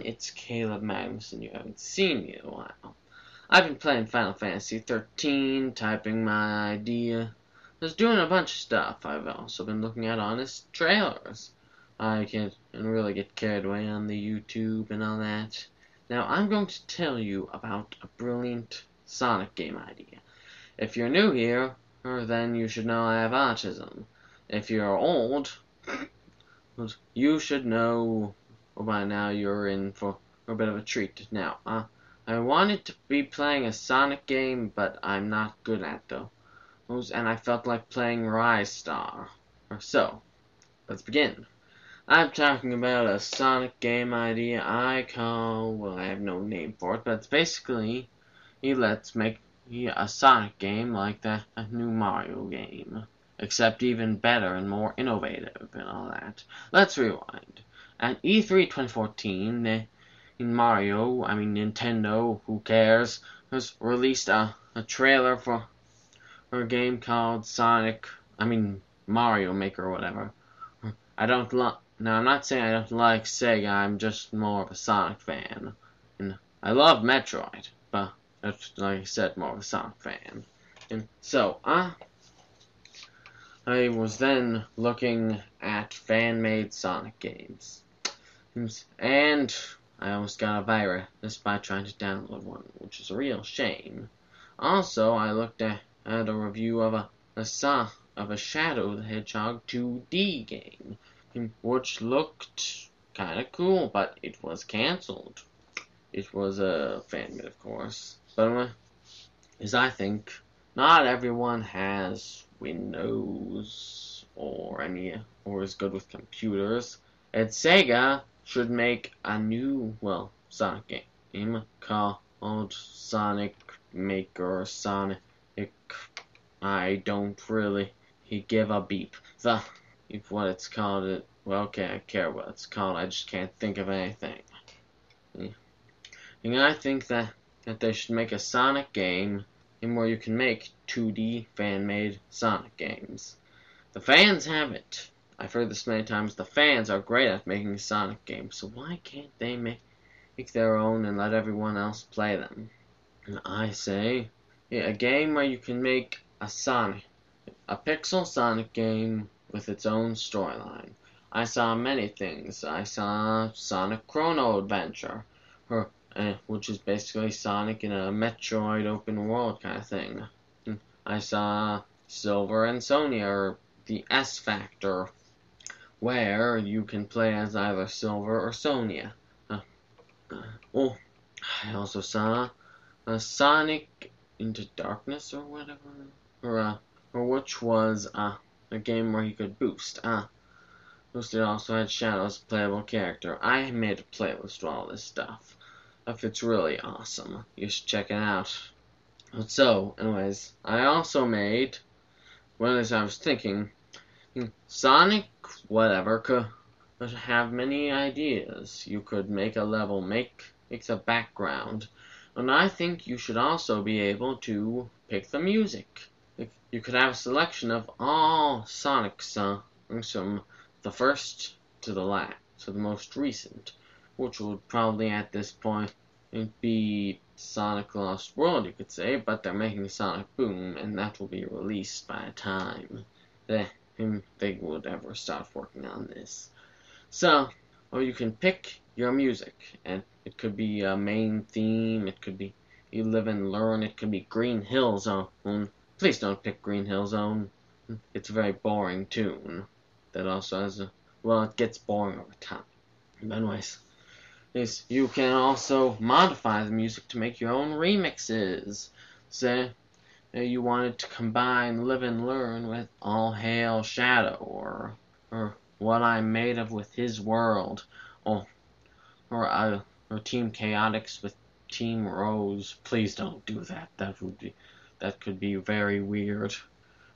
it's Caleb Magnus, and you haven't seen me in a while. I've been playing Final Fantasy 13, typing my idea. I was doing a bunch of stuff. I've also been looking at honest trailers. I can really get carried away on the YouTube and all that. Now, I'm going to tell you about a brilliant Sonic game idea. If you're new here, then you should know I have autism. If you're old, you should know by now you're in for a bit of a treat. Now, I wanted to be playing a Sonic game, but I'm not good at those, and I felt like playing Ristar. So, let's begin. I'm talking about a Sonic game idea I have no name for it, but it's basically, let's make a Sonic game like a new Mario game, except even better and more innovative and all that. Let's rewind. At E3 2014, Nintendo, who cares, has released a trailer for a game called Mario Maker or whatever. Now, I'm not saying I don't like Sega, I'm just more of a Sonic fan. And I love Metroid, but that's, like I said, more of a Sonic fan. And so, I was then looking at fan-made Sonic games. And I almost got a virus by trying to download one, which is a real shame. Also, I looked at a review of a Shadow the Hedgehog 2D game, which looked kind of cool, but it was cancelled. It was a fan-made, of course. But as I think, not everyone has Windows or is good with computers. And Sega should make a new, Sonic game called Sonic Maker Sonic. I don't really give a beep. If what it's called, okay, I care what it's called, I just can't think of anything. And I think that they should make a Sonic game where you can make 2D fan-made Sonic games. The fans have it. I've heard this many times. The fans are great at making Sonic games, so why can't they make their own and let everyone else play them? And I say, a game where you can make a pixel Sonic game with its own storyline. I saw many things. I saw Sonic Chrono Adventure, which is basically Sonic in a Metroid open world kind of thing. I saw Silver and Sonia, or the S Factor, where you can play as either Silver or Sonia. I also saw Sonic Into Darkness or whatever, or which was a game where you could boost. It also had Shadow's playable character. I made a playlist with all this stuff. It's really awesome. You should check it out. So, anyways, I also made, as I was thinking, Sonic whatever could have many ideas. You could make a level, make the background, and I think you should also be able to pick the music. You could have a selection of all Sonic songs from the first to the last, to the most recent, which would probably at this point be Sonic Lost World, you could say, but they're making Sonic Boom, and that will be released by the time they would ever start working on this. So, or you can pick your music, and it could be a main theme, it could be You Live and Learn, it could be Green Hill Zone. Please don't pick Green Hill Zone. It's a very boring tune. That also has it gets boring over time. But anyways, you can also modify the music to make your own remixes. Say you wanted to combine Live and Learn with All Hail Shadow, or What I'm Made Of with His World, or Team Chaotix with Team Rose. Please don't do that. That could be very weird.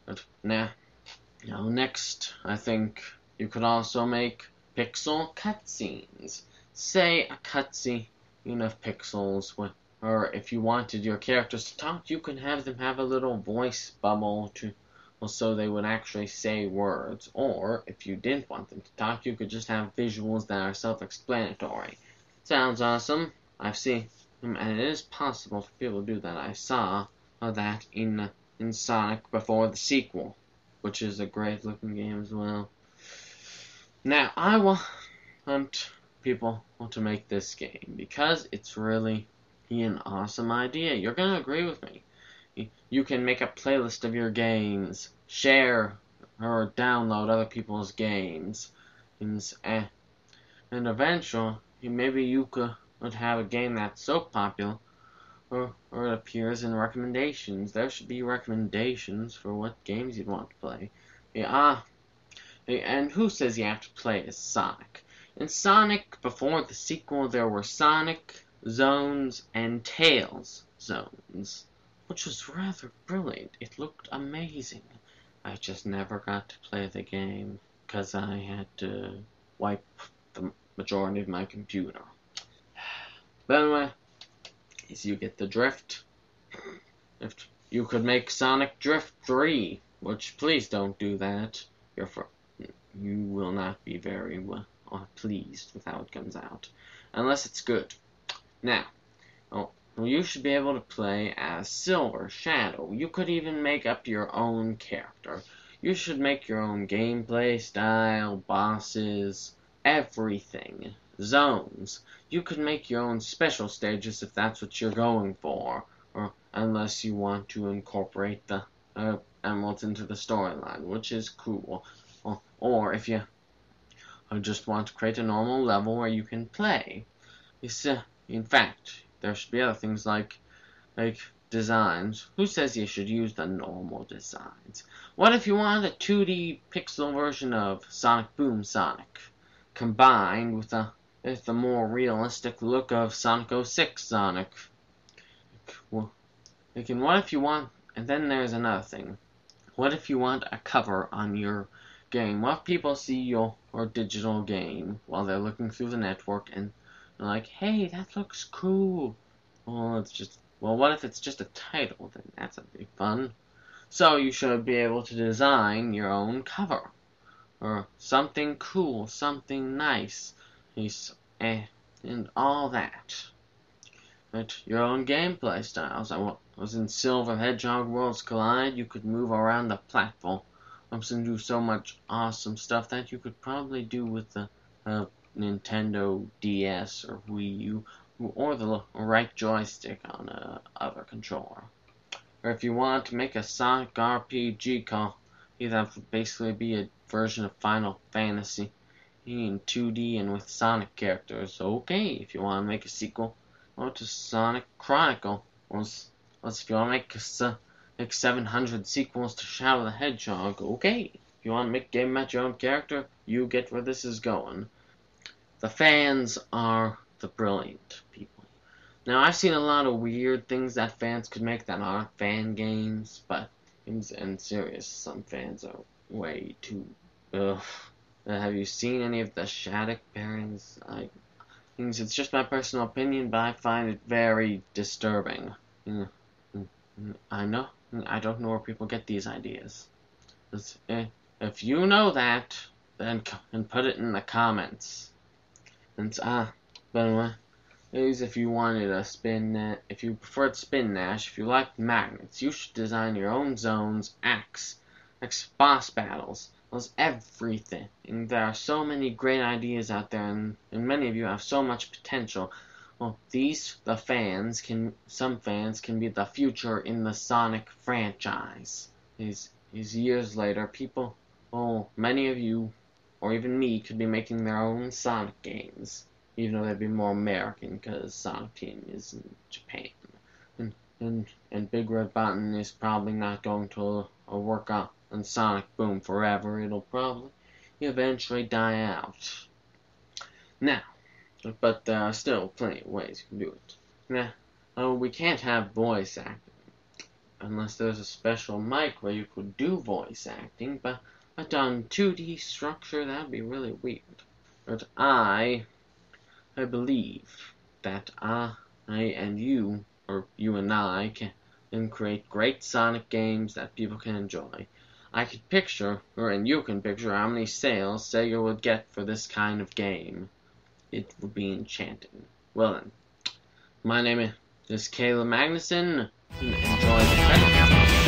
But next, I think you could also make pixel cutscenes. Say a cutscene of pixels, or if you wanted your characters to talk, you can have them have a little voice bubble so they would actually say words. Or if you didn't want them to talk, you could just have visuals that are self-explanatory. Sounds awesome. I've seen, and it is possible for people to do that. I saw that in Sonic before the sequel, which is a great looking game as well. Now, I want people to make this game because it's really an awesome idea. You're going to agree with me. You can make a playlist of your games, share or download other people's games, and eventually, maybe you could have a game that's so popular or it appears in recommendations. There should be recommendations for what games you'd want to play. And who says you have to play as Sonic? In Sonic, before the sequel, there were Sonic Zones and Tails Zones, which was rather brilliant. It looked amazing. I just never got to play the game because I had to wipe the majority of my computer. But anyway, as you get the drift, if you could make Sonic Drift 3, which please don't do that. You will not be very pleased with how it comes out, unless it's good. Now, you should be able to play as Silver Shadow. You could even make up your own character. You should make your own gameplay style, bosses, everything. Zones. You could make your own special stages if that's what you're going for, or unless you want to incorporate the emeralds into the storyline, which is cool. Or if you just want to create a normal level where you can play. In fact, there should be other things like designs. Who says you should use the normal designs? What if you wanted a 2D pixel version of Sonic Boom Sonic, combined with the more realistic look of Sonic 06 Sonic? What if you want? And then there's another thing. What if you want a cover on your game? What if people see your digital game while they're looking through the network and they're like, hey, that looks cool. Well, what if it's just a title? Then that's a big fun. So you should be able to design your own cover, or something cool, something nice, and all that. But your own gameplay styles. I was in Silver Hedgehog Worlds Collide. You could move around the platform and do so much awesome stuff that you could probably do with the Nintendo DS or Wii U, or the right joystick on a other controller. Or if you want to make a Sonic RPG call, that would basically be a version of Final Fantasy in 2D and with Sonic characters. Okay, if you want to make a sequel, to Sonic Chronicle, or if you want to make 700 sequels to Shadow the Hedgehog, okay. If you want to make a game about your own character, you get where this is going. The fans are the brilliant people. Now, I've seen a lot of weird things that fans could make that aren't fan games, but in serious, some fans are way too. Have you seen any of the Shattuck pairings? It's just my personal opinion, but I find it very disturbing. I know. I don't know where people get these ideas. If you know that, then put it in the comments. But anyway, if you wanted a spin, if you preferred spin dash, if you liked magnets, you should design your own zones, acts, boss battles, everything. And there are so many great ideas out there, and many of you have so much potential. Well, some fans can be the future in the Sonic franchise. These years later, many of you, or even me, could be making their own Sonic games, even though they'd be more American, because Sonic Team is in Japan. And Big Red Button is probably not going to work on Sonic Boom forever. It'll probably eventually die out. Now, but there are still plenty of ways you can do it. Now, we can't have voice acting unless there's a special mic where you could do voice acting, but on 2D structure, that'd be really weird. But I believe that I and you, or you and I, can create great Sonic games that people can enjoy. I could picture, and you can picture how many sales Sega would get for this kind of game. it would be enchanted. Well then, my name is Caleb Magnuson. Enjoy the credits.